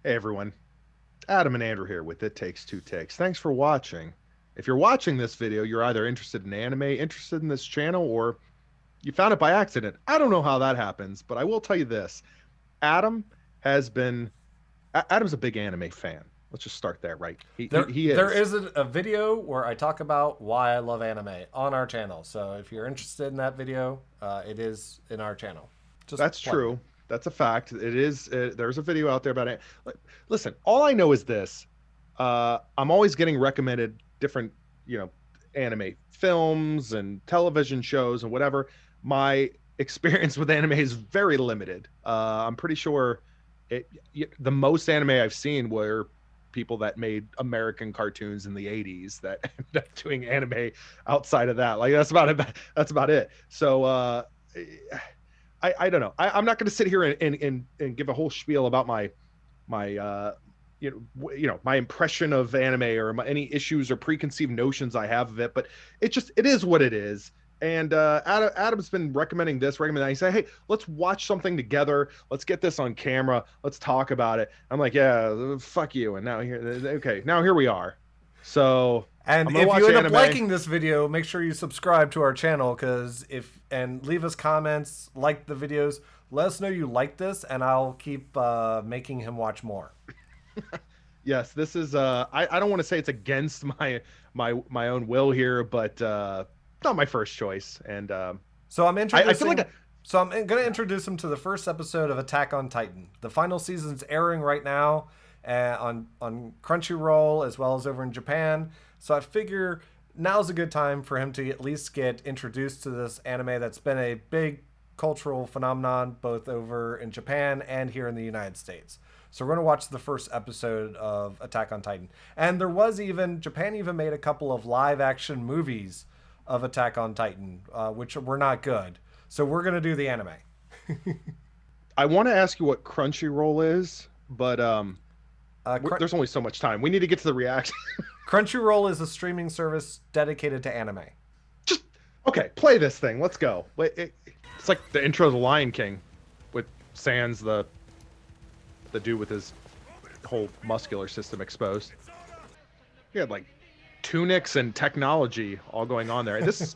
Hey everyone, Adam and Andrew here with It Takes Two Takes. Thanks for watching. If you're watching this video, you're either interested in anime, interested in this channel, or you found it by accident. I don't know how that happens, but I will tell you this. Adam has been Adam's a big anime fan. Let's just start there, right? He he, There, he there is. is a video where I talk about why I love anime on our channel. So if you're interested in that video, it is in our channel. Just That's plugging it. true. That's a fact. It is. There's a video out there about it. Listen, all I know is this. I'm always getting recommended different, you know, anime films and television shows and whatever. My experience with anime is very limited. I'm pretty sure the most anime I've seen were people that made American cartoons in the 80s that ended up doing anime outside of that. Like that's about it. That's about it. So I don't know. I'm not going to sit here and give a whole spiel about my my impression of anime or any issues or preconceived notions I have of it, but it is what it is. And Adam's been recommending this, recommending that. He said, "Hey, let's watch something together. Let's get this on camera. Let's talk about it." I'm like, "Yeah, fuck you." And now here we are. So I'm And gonna if watch you end up anime. liking this video, make sure you subscribe to our channel and leave us comments, like the videos. Let us know you like this, and I'll keep making him watch more. Yes, this is I don't want to say it's against my own will here, but not my first choice. And So I'm I feel like introducing. So I'm going to introduce him to the first episode of Attack on Titan. The final season's airing right now on Crunchyroll as well as over in Japan. So I figure now's a good time for him to at least get introduced to this anime that's been a big cultural phenomenon both over in Japan and here in the United States. So we're going to watch the first episode of Attack on Titan. And there was even Japan even made a couple of live action movies of Attack on Titan, which were not good. So we're gonna do the anime. I want to ask you what Crunchyroll is, but there's only so much time. We need to get to the reaction. Crunchyroll is a streaming service dedicated to anime. Just okay, play this thing. Let's go. It's like the intro to Lion King with Sans, the dude with his whole muscular system exposed. He had like tunics and technology all going on there. This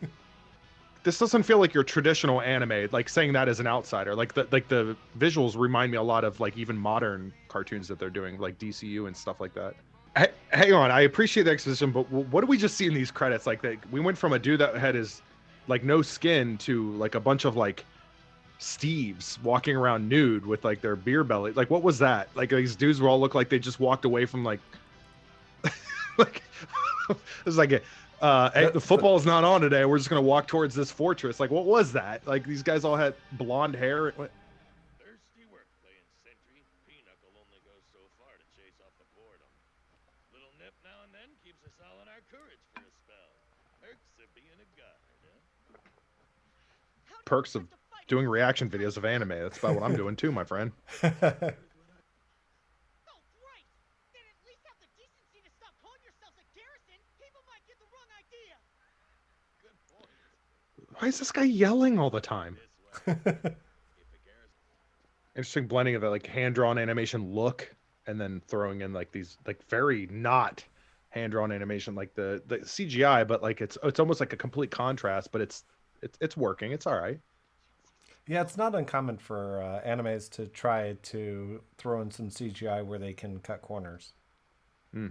doesn't feel like your traditional anime. Like saying that as an outsider, like the visuals remind me a lot of like even modern cartoons that they're doing, like DCU and stuff like that. Hang on, I appreciate the exposition, but what do we just see in these credits? Like we went from a dude that had his like no skin to like a bunch of like Steves walking around nude with like their beer belly. Like what was that? Like these dudes were all look like they just walked away from like like it's like hey, the football is not on today. We're just gonna walk towards this fortress. Like, what was that? Like, these guys all had blonde hair. Thirsty work playing sentry. Pinochle only goes so far to chase off the boredom. Little nip now and then keeps us all in our courage for a spell. Perks of being a guard, huh? Perks of doing reaction videos of anime. That's about what I'm doing too, my friend. Oh, great! Then at least have the decency to stop calling yourselves a garrison. People might get the wrong idea. Good point. Why is this guy yelling all the time? This way. Keep the garrison. Interesting blending of that like hand drawn animation look, and then throwing in like these like very not hand drawn animation, like the CGI, but like it's almost like a complete contrast. But it's working. It's all right. Yeah, it's not uncommon for animes to try to throw in some CGI where they can cut corners. Hmm.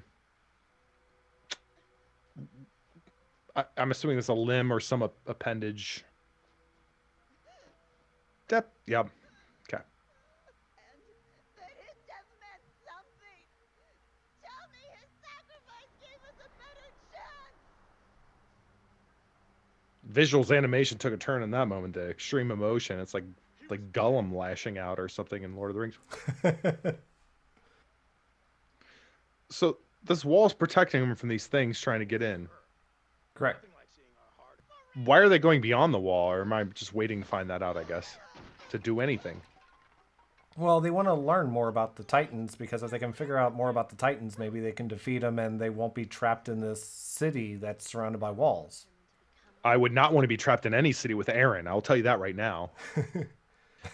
I'm assuming it's a limb or some appendage. Yep. Okay. And that his death meant something. Tell me his sacrifice gave us a better chance. Visuals animation took a turn in that moment to extreme emotion. It's like Gollum lashing out or something in Lord of the Rings. So this wall's protecting him from these things trying to get in. Correct. Nothing like seeing our hard. Why are they going beyond the wall, or am I just waiting to find that out? I guess to do anything. Well, they want to learn more about the Titans because if they can figure out more about the Titans, maybe they can defeat them and they won't be trapped in this city that's surrounded by walls. I would not want to be trapped in any city with Aaron. I'll tell you that right now.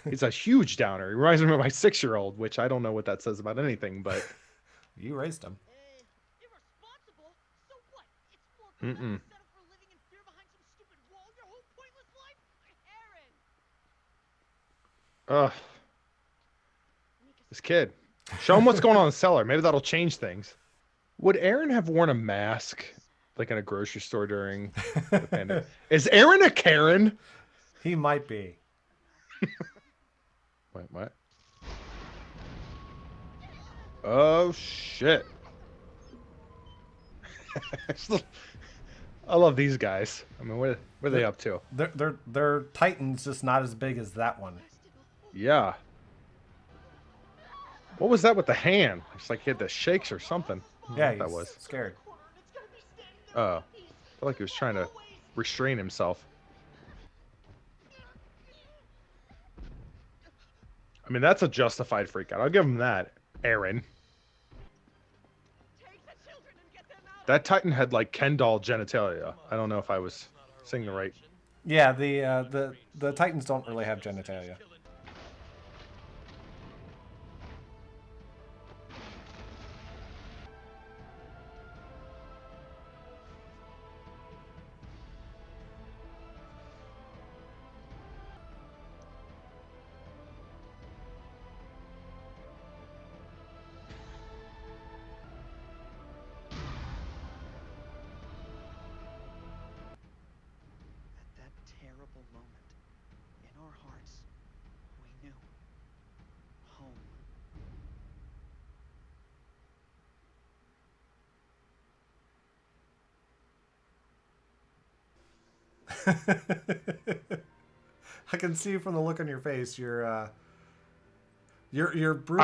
He's a huge downer. He reminds me of my 6-year-old, which I don't know what that says about anything, but You raised him. Irresponsible? So what? It's more Mm-mm. set up for living in fear behind some stupid wall your whole pointless life? Aaron! ugh, this kid. Show him what's going on in the cellar. Maybe that'll change things. Would Aaron have worn a mask like in a grocery store during the pandemic? Is Aaron a Karen? He might be. Wait, what? Oh shit. I love these guys. I mean, what are they up to? They're Titans, just not as big as that one. Yeah. What was that with the hand? It's like he had the shakes or something. I don't know Yeah, what that he's was. scared. Oh. I felt like he was trying to restrain himself. I mean, that's a justified freak out. I'll give him that, Aaron. Take the children and get them out! That Titan had like Ken doll genitalia. I don't know if I was saying the right. Yeah, the Titans don't really have genitalia. At that terrible moment, in our hearts, we knew home. I can see from the look on your face, you're I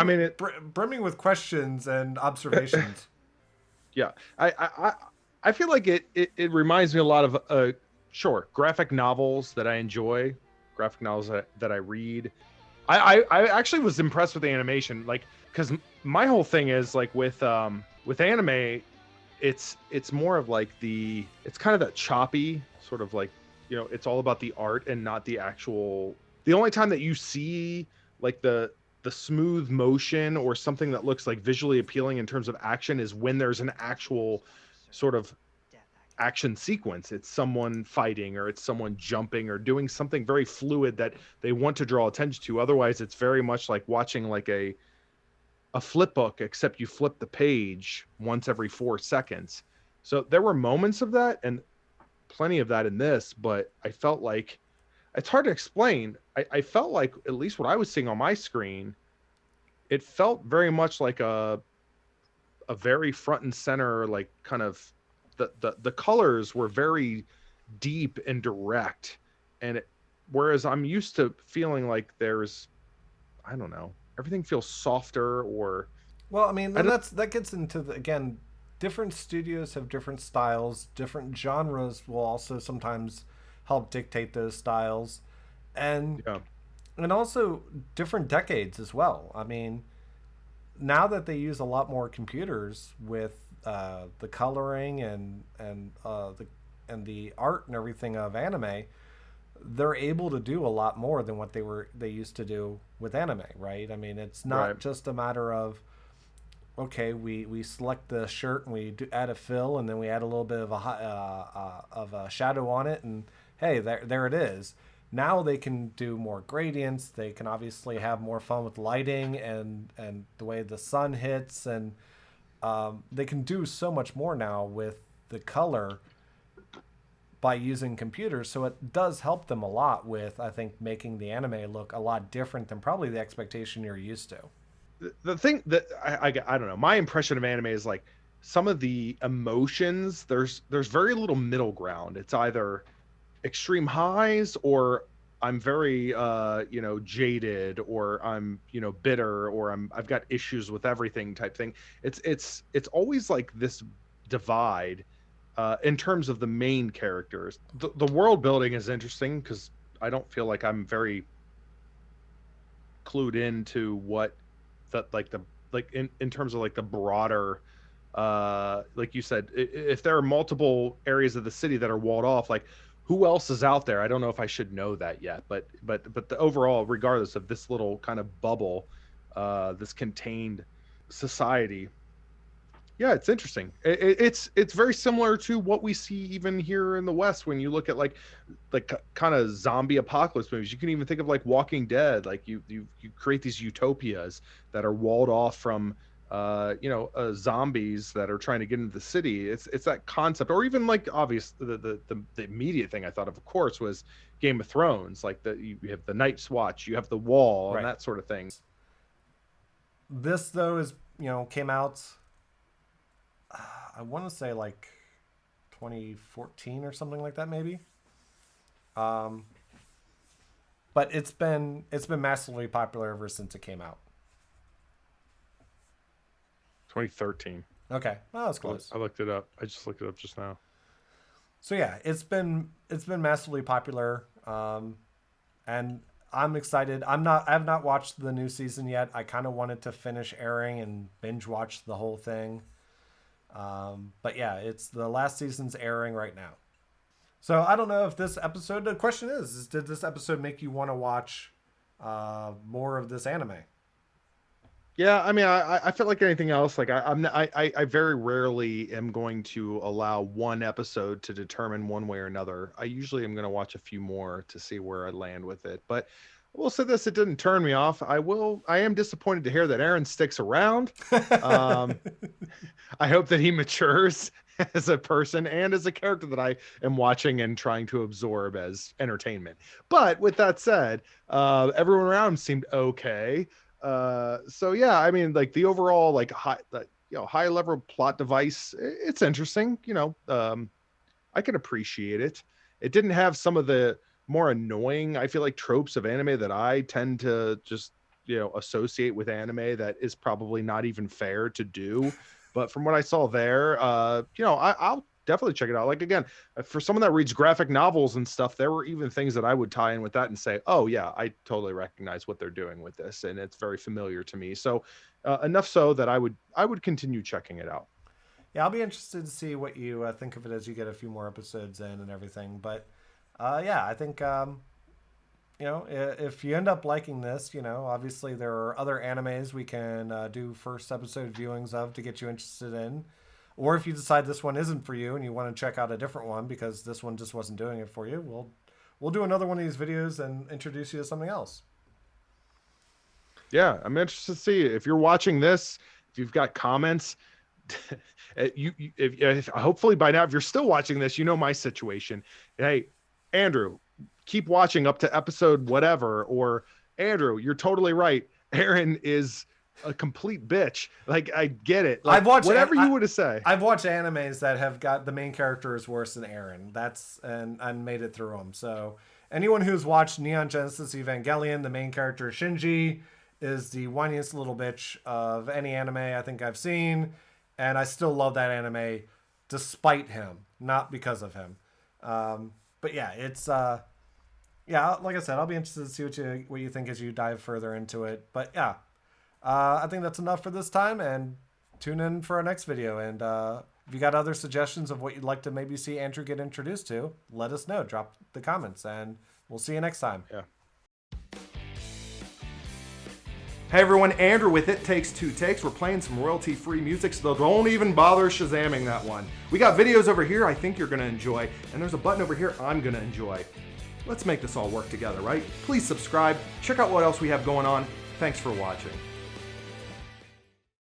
mean, brimming with questions and observations. Yeah, I feel like it reminds me a lot of sure, graphic novels that I enjoy, graphic novels that I read. I actually was impressed with the animation, like, because my whole thing is like with anime, it's more of like it's kind of that choppy sort of like, you know, it's all about the art and not the actual. The only time that you see like the smooth motion or something that looks like visually appealing in terms of action is when there's an actual sort of action sequence. It's someone fighting or it's someone jumping or doing something very fluid that they want to draw attention to. Otherwise, it's very much like watching like a flip book, except you flip the page once every 4 seconds. So there were moments of that and plenty of that in this, but I felt like it's hard to explain. I felt like, at least what I was seeing on my screen, it felt very much like a very front and center, like kind of the colors were very deep and direct, and whereas I'm used to feeling like there's, I don't know, everything feels softer or. Well, I mean, that gets into again, different studios have different styles. Different genres will also sometimes help dictate those styles, and Yeah. and also different decades as well. I mean, now that they use a lot more computers with the coloring and the art and everything of anime, they're able to do a lot more than what they used to do with anime, right? I mean, it's not Right. just a matter of, okay, we select the shirt and we add a fill and then we add a little bit of a shadow on it, and hey, there it is. Now they can do more gradients. They can obviously have more fun with lighting and the way the sun hits, and they can do so much more now with the color by using computers. So it does help them a lot with, I think, making the anime look a lot different than probably the expectation you're used to. The thing that I don't know, my impression of anime is like some of the emotions, there's very little middle ground. It's either extreme highs or I'm very jaded, or I'm bitter, or I've got issues with everything type thing. It's always like this divide in terms of the main characters. The world building is interesting because I don't feel like I'm very clued into what in terms of like the broader, like you said, if there are multiple areas of the city that are walled off, like who else is out there? I don't know if I should know that yet, but the overall, regardless of this little kind of bubble, this contained society, yeah, it's interesting. It's very similar to what we see even here in the West when you look at like kind of zombie apocalypse movies. You can even think of like Walking Dead. Like you create these utopias that are walled off from zombies that are trying to get into the city. It's that concept. Or even like obvious the immediate thing I thought of course was Game of Thrones. Like you have the Night's Watch, you have the Wall, Right. and that sort of thing. This though is came out. I want to say like 2014 or something like that, maybe. But it's been massively popular ever since it came out. 2013. Okay, well, that's close. I looked it up. I just looked it up just now. So yeah, it's been massively popular, and I'm excited. I have not watched the new season yet. I kind of wanted to finish airing and binge watch the whole thing. But yeah, it's the last season's airing right now. So I don't know if this episode. The question is did this episode make you want to watch more of this anime? Yeah, I mean, I feel like anything else. Like I very rarely am going to allow one episode to determine one way or another. I usually am going to watch a few more to see where I land with it. But I will say this: it didn't turn me off. I am disappointed to hear that Eren sticks around. I hope that he matures as a person and as a character that I am watching and trying to absorb as entertainment. But with that said, everyone around him seemed okay. So yeah, I mean, like the overall like high level plot device, it's interesting. I can appreciate it. It didn't have some of the more annoying, I feel like, tropes of anime that I tend to just associate with anime that is probably not even fair to do. But from what I saw there, I'll definitely check it out. Like, again, for someone that reads graphic novels and stuff, there were even things that I would tie in with that and say, oh yeah, I totally recognize what they're doing with this, and it's very familiar to me. So enough so that I would continue checking it out. Yeah, I'll be interested to see what you think of it as you get a few more episodes in and everything. But yeah, I think if you end up liking this, obviously there are other animes we can do first episode viewings of to get you interested in. Or if you decide this one isn't for you and you want to check out a different one because this one just wasn't doing it for you, we'll do another one of these videos and introduce you to something else. Yeah, I'm interested to see if you're watching this, if you've got comments. If hopefully by now, if you're still watching this, my situation. Hey, Andrew, keep watching up to episode whatever. Or Andrew, you're totally right. Eren is a complete bitch. Like, I get it. Like, I've watched whatever you would say. I've watched animes that have got the main character is worse than Eren. And made it through them. So anyone who's watched Neon Genesis Evangelion, the main character Shinji is the whiniest little bitch of any anime I think I've seen, and I still love that anime despite him, not because of him. But yeah, it's like I said, I'll be interested to see what you think as you dive further into it. But yeah. I think that's enough for this time, and tune in for our next video. And if you got other suggestions of what you'd like to maybe see Andrew get introduced to, let us know. Drop the comments, and we'll see you next time. Yeah. Hey everyone, Andrew with It Takes Two Takes. We're playing some royalty-free music, so don't even bother Shazamming that one. We got videos over here I think you're going to enjoy, and there's a button over here I'm going to enjoy. Let's make this all work together, right? Please subscribe. Check out what else we have going on. Thanks for watching.